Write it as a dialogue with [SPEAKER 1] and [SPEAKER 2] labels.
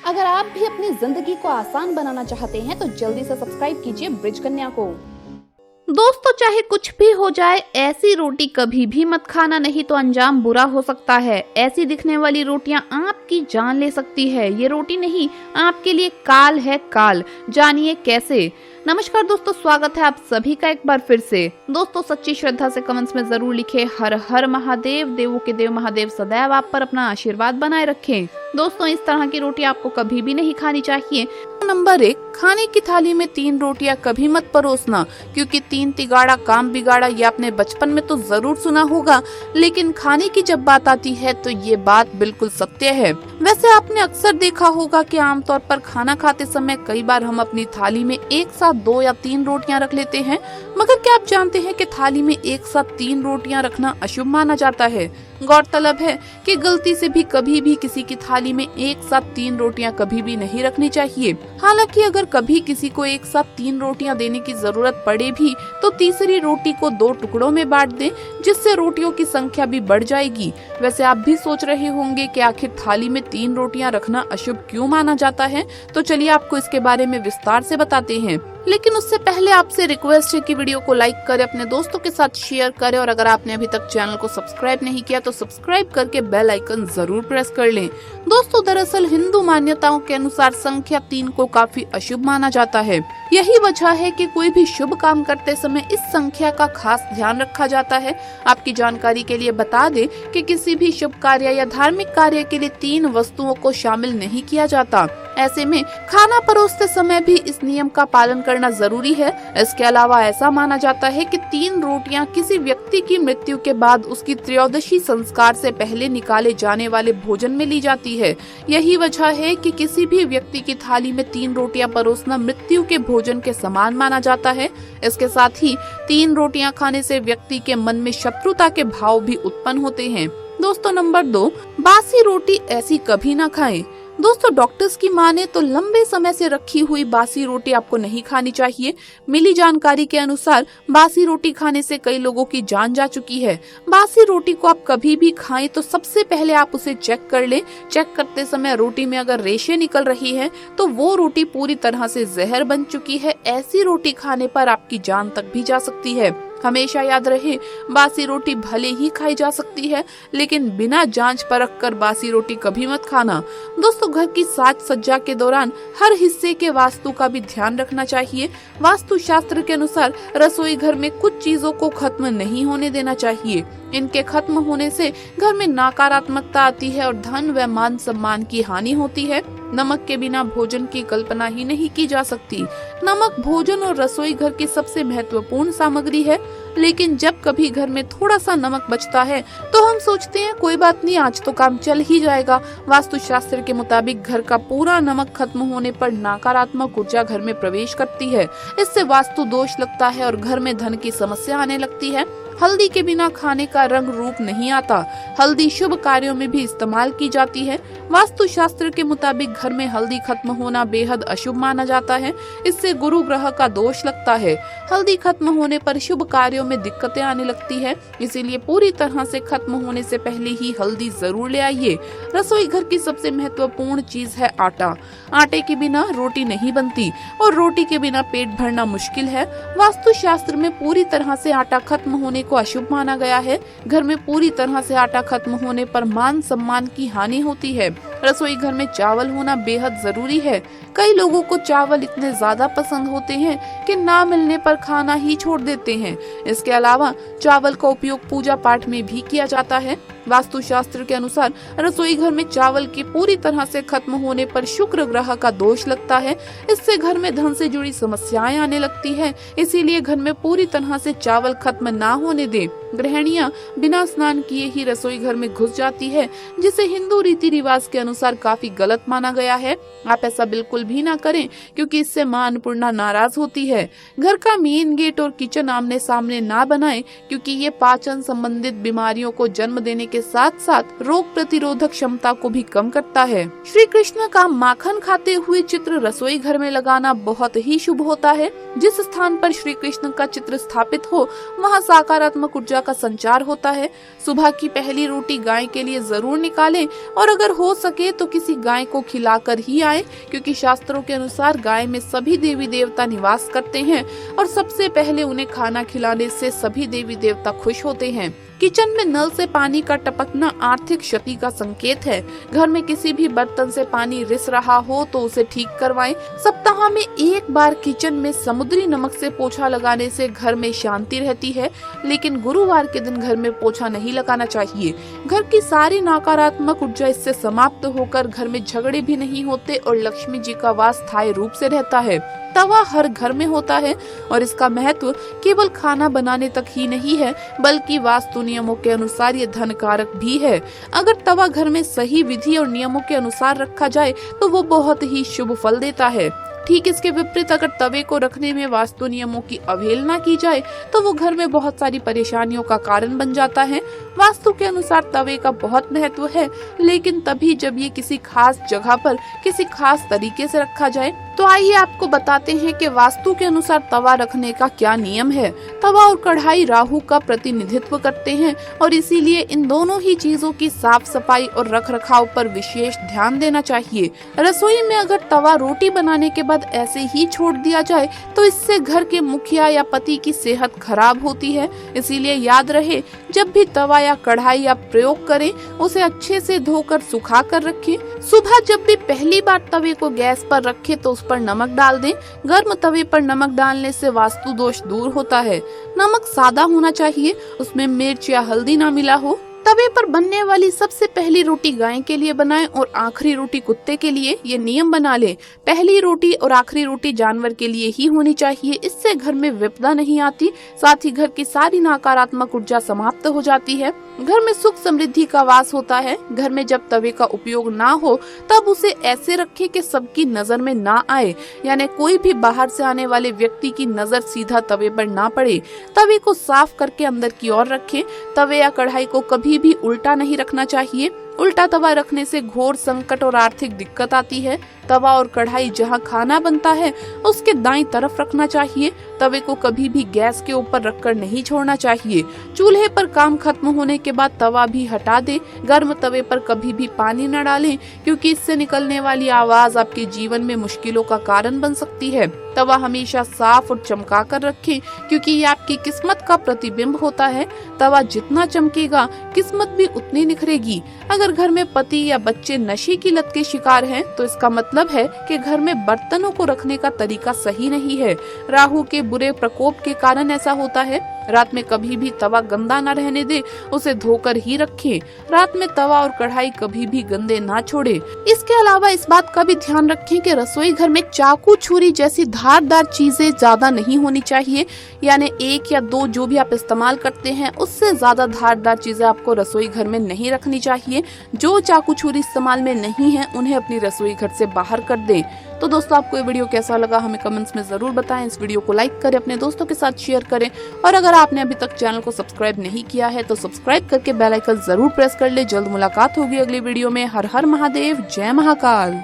[SPEAKER 1] अगर आप भी अपनी जिंदगी को आसान बनाना चाहते हैं तो जल्दी से सब्सक्राइब कीजिए ब्रिज कन्या को।
[SPEAKER 2] दोस्तों, चाहे कुछ भी हो जाए, ऐसी रोटी कभी भी मत खाना, नहीं तो अंजाम बुरा हो सकता है। ऐसी दिखने वाली रोटियां आपकी जान ले सकती है। ये रोटी नहीं, आपके लिए काल है काल। जानिए कैसे। नमस्कार दोस्तों, स्वागत है आप सभी का एक बार फिर से। दोस्तों, सच्ची श्रद्धा से कमेंट्स में जरूर लिखें हर हर महादेव। देवों के देव महादेव सदैव आप पर अपना आशीर्वाद बनाए रखें। दोस्तों, इस तरह की रोटी आपको कभी भी नहीं खानी चाहिए। नंबर 1, खाने की थाली में 3 रोटियां कभी मत परोसना, क्योंकि 3 तिगाड़ा काम बिगाड़ा ये आपने बचपन में तो जरूर सुना होगा, लेकिन खाने की जब बात आती है तो ये बात बिल्कुल सत्य है। वैसे आपने अक्सर देखा होगा कि आमतौर पर खाना खाते समय कई बार हम अपनी थाली में एक साथ 2 या 3 रोटियां रख लेते हैं, मगर क्या आप जानते हैं कि थाली में एक साथ 3 रोटियां रखना अशुभ माना जाता है। गौरतलब है कि गलती से भी कभी भी किसी की थाली में एक साथ 3 रोटियां कभी भी नहीं रखनी चाहिए। हालांकि अगर कभी किसी को एक साथ 3 रोटियां देने की जरूरत पड़े भी तो तीसरी रोटी को 2 टुकड़ों में बांट दें, जिससे रोटियों की संख्या भी बढ़ जाएगी। वैसे आप भी सोच रहे होंगे कि आखिर थाली में 3 रोटियां रखना अशुभ क्यों माना जाता है, तो चलिए आपको इसके बारे में विस्तार से बताते हैं। लेकिन उससे पहले आपसे रिक्वेस्ट है कि वीडियो को लाइक करें, अपने दोस्तों के साथ शेयर करें, और अगर आपने अभी तक चैनल को सब्सक्राइब नहीं किया तो सब्सक्राइब करके बेल आइकन जरूर प्रेस कर लें। दोस्तों, दरअसल हिंदू मान्यताओं के अनुसार संख्या 3 को काफी अशुभ माना जाता है। यही वजह है कि कोई भी शुभ काम करते समय इस संख्या का खास ध्यान रखा जाता है। आपकी जानकारी के लिए बता दें कि किसी भी शुभ कार्य या धार्मिक कार्य के लिए 3 वस्तुओं को शामिल नहीं किया जाता। ऐसे में खाना परोसते समय भी इस नियम का पालन करना जरूरी है। इसके अलावा ऐसा माना जाता है कि 3 रोटियां किसी व्यक्ति की मृत्यु के बाद उसकी त्रयोदशी संस्कार से पहले निकाले जाने वाले भोजन में ली जाती है। यही वजह है कि किसी भी व्यक्ति की थाली में 3 रोटियां परोसना मृत्यु के भोजन के समान माना जाता है। इसके साथ ही 3 रोटियां खाने से व्यक्ति के मन में शत्रुता के भाव भी उत्पन्न होते हैं। दोस्तों, नंबर 2, बासी रोटी ऐसी कभी ना खाएं। दोस्तों, डॉक्टर्स की माने तो लंबे समय से रखी हुई बासी रोटी आपको नहीं खानी चाहिए। मिली जानकारी के अनुसार बासी रोटी खाने से कई लोगों की जान जा चुकी है। बासी रोटी को आप कभी भी खाएं तो सबसे पहले आप उसे चेक कर लें। चेक करते समय रोटी में अगर रेशे निकल रही है तो वो रोटी पूरी तरह से जहर बन चुकी है। ऐसी रोटी खाने पर आपकी जान तक भी जा सकती है। हमेशा याद रहे, बासी रोटी भले ही खाई जा सकती है, लेकिन बिना जांच परख कर बासी रोटी कभी मत खाना। दोस्तों, घर की साज सज्जा के दौरान हर हिस्से के वास्तु का भी ध्यान रखना चाहिए। वास्तु शास्त्र के अनुसार रसोई घर में कुछ चीजों को खत्म नहीं होने देना चाहिए। इनके खत्म होने से घर में नकारात्मकता आती है और धन व मान सम्मान की हानि होती है। नमक के बिना भोजन की कल्पना ही नहीं की जा सकती। नमक भोजन और रसोई घर की सबसे महत्वपूर्ण सामग्री है, लेकिन जब कभी घर में थोड़ा सा नमक बचता है तो हम सोचते हैं कोई बात नहीं, आज तो काम चल ही जाएगा। वास्तु शास्त्र के मुताबिक घर का पूरा नमक खत्म होने पर नकारात्मक ऊर्जा घर में प्रवेश करती है। इससे वास्तु दोष लगता है और घर में धन की समस्या आने लगती है। हल्दी के बिना खाने का रंग रूप नहीं आता। हल्दी शुभ कार्यों में भी इस्तेमाल की जाती है। वास्तु शास्त्र के मुताबिक घर में हल्दी खत्म होना बेहद अशुभ माना जाता है। इससे गुरु ग्रह का दोष लगता है। हल्दी खत्म होने पर शुभ कार्यों में दिक्कतें आने लगती है, इसीलिए पूरी तरह से खत्म होने से पहले ही हल्दी जरूर ले आइए। रसोई घर की सबसे महत्वपूर्ण चीज है आटा। आटे के बिना रोटी नहीं बनती और रोटी के बिना पेट भरना मुश्किल है। वास्तु शास्त्र में पूरी तरह से आटा खत्म होने को अशुभ माना गया है। घर में पूरी तरह से आटा खत्म होने पर मान सम्मान की हानि होती है। रसोई घर में चावल होना बेहद जरूरी है। कई लोगों को चावल इतने ज्यादा पसंद होते हैं कि ना मिलने पर खाना ही छोड़ देते हैं। इसके अलावा चावल का उपयोग पूजा पाठ में भी किया जाता है। वास्तु शास्त्र के अनुसार रसोई घर में चावल के पूरी तरह से खत्म होने पर शुक्र ग्रह का दोष लगता है। इससे घर में धन से जुड़ी समस्याएं आने लगती है। इसीलिए घर में पूरी तरह से चावल खत्म ना होने दें। गृहिणियां बिना स्नान किए ही रसोई घर में घुस जाती है, जिसे हिंदू रीति रिवाज के अनुसार काफी गलत माना गया है। आप ऐसा बिल्कुल भी ना करें, क्योंकि इससे मां अन्नपूर्णा नाराज होती है। घर का मेन गेट और किचन आमने सामने ना बनाएं, क्योंकि ये पाचन संबंधित बीमारियों को जन्म देने के साथ साथ रोग प्रतिरोधक क्षमता को भी कम करता है। श्री कृष्ण का माखन खाते हुए चित्र रसोई घर में लगाना बहुत ही शुभ होता है। जिस स्थान पर श्री कृष्ण का चित्र स्थापित हो, वहाँ सकारात्मक ऊर्जा का संचार होता है। सुबह की पहली रोटी गाय के लिए जरूर निकालें और अगर हो सके तो किसी गाय को खिलाकर ही आए, क्योंकि शास्त्रों के अनुसार गाय में सभी देवी देवता निवास करते हैं और सबसे पहले उन्हें खाना खिलाने से सभी देवी देवता खुश होते हैं। किचन में नल से पानी का टपकना आर्थिक क्षति का संकेत है। घर में किसी भी बर्तन से पानी रिस रहा हो तो उसे ठीक करवाएं। सप्ताह में एक बार किचन में समुद्री नमक से पोछा लगाने से घर में शांति रहती है, लेकिन गुरुवार के दिन घर में पोछा नहीं लगाना चाहिए। घर की सारी नकारात्मक ऊर्जा इससे समाप्त होकर घर में झगड़े भी नहीं होते और लक्ष्मी जी का वास स्थायी रूप से रहता है। तवा हर घर में होता है और इसका महत्व केवल खाना बनाने तक ही नहीं है, बल्कि वास्तु नियमों के अनुसार ये धन कारक भी है। अगर तवा घर में सही विधि और नियमों के अनुसार रखा जाए तो वो बहुत ही शुभ फल देता है। ठीक इसके विपरीत अगर तवे को रखने में वास्तु नियमों की अवहेलना की जाए तो वो घर में बहुत सारी परेशानियों का कारण बन जाता है। वास्तु के अनुसार तवे का बहुत महत्व है, लेकिन तभी जब ये किसी खास जगह पर किसी खास तरीके से रखा जाए। तो आइए आपको बताते हैं कि वास्तु के अनुसार तवा रखने का क्या नियम है। तवा और कढ़ाई राहु का प्रतिनिधित्व करते हैं और इसीलिए इन दोनों ही चीजों की साफ सफाई और रख रखाव पर विशेष ध्यान देना चाहिए। रसोई में अगर तवा रोटी बनाने के बाद ऐसे ही छोड़ दिया जाए तो इससे घर के मुखिया या पति की सेहत खराब होती है। इसीलिए याद रहे, जब भी तवा या कढ़ाई आप प्रयोग करें उसे अच्छे से धोकर सुखा कर रखें। सुबह जब भी पहली बार तवे को गैस पर रखें तो उस पर नमक डाल दें। गर्म तवे पर नमक डालने से वास्तु दोष दूर होता है। नमक सादा होना चाहिए, उसमें मिर्च या हल्दी ना मिला हो। तवे पर बनने वाली सबसे पहली रोटी गाय के लिए बनाएं और आखिरी रोटी कुत्ते के लिए। ये नियम बना लें, पहली रोटी और आखिरी रोटी जानवर के लिए ही होनी चाहिए। इससे घर में विपदा नहीं आती, साथ ही घर की सारी नकारात्मक ऊर्जा समाप्त हो जाती है। घर में सुख समृद्धि का वास होता है। घर में जब तवे का उपयोग ना हो तब उसे ऐसे रखें कि सबकी नजर में ना आए, यानी कोई भी बाहर से आने वाले व्यक्ति की नजर सीधा तवे पर ना पड़े। तवे को साफ करके अंदर की ओर रखें। तवे या कढ़ाई को कभी भी उल्टा नहीं रखना चाहिए। उल्टा तवा रखने से घोर संकट और आर्थिक दिक्कत आती है। तवा और कढ़ाई जहां खाना बनता है उसके दाईं तरफ रखना चाहिए। तवे को कभी भी गैस के ऊपर रखकर नहीं छोड़ना चाहिए। चूल्हे पर काम खत्म होने के बाद तवा भी हटा दें। गर्म तवे पर कभी भी पानी न डालें, क्योंकि इससे निकलने वाली आवाज आपके जीवन में मुश्किलों का कारण बन सकती है। तवा हमेशा साफ और चमका कर रखें, क्योंकि ये आपकी किस्मत का प्रतिबिंब होता है। तवा जितना चमकेगा किस्मत भी उतनी निखरेगी। अगर घर में पति या बच्चे नशे की लत के शिकार हैं, तो इसका मतलब है कि घर में बर्तनों को रखने का तरीका सही नहीं है। राहु के बुरे प्रकोप के कारण ऐसा होता है। रात में कभी भी तवा गंदा न रहने दे, उसे धोकर ही रखें। रात में तवा और कढ़ाई कभी भी गंदे ना छोड़े। इसके अलावा इस बात का भी ध्यान रखें कि रसोई घर में चाकू छुरी जैसी धारदार चीजें ज्यादा नहीं होनी चाहिए, यानी एक या दो जो भी आप इस्तेमाल करते हैं उससे ज्यादा धारदार चीजें आपको रसोई घर में नहीं रखनी चाहिए। जो चाकू छुरी इस्तेमाल में नहीं है उन्हें अपनी रसोई घर से बाहर कर दें। तो दोस्तों, आपको ये वीडियो कैसा लगा हमें कमेंट्स में जरूर बताएं। इस वीडियो को लाइक करें, अपने दोस्तों के साथ शेयर करें और अगर आपने अभी तक चैनल को सब्सक्राइब नहीं किया है तो सब्सक्राइब करके बेल आइकन जरूर प्रेस कर ले। जल्द मुलाकात होगी अगली वीडियो में। हर हर महादेव, जय महाकाल।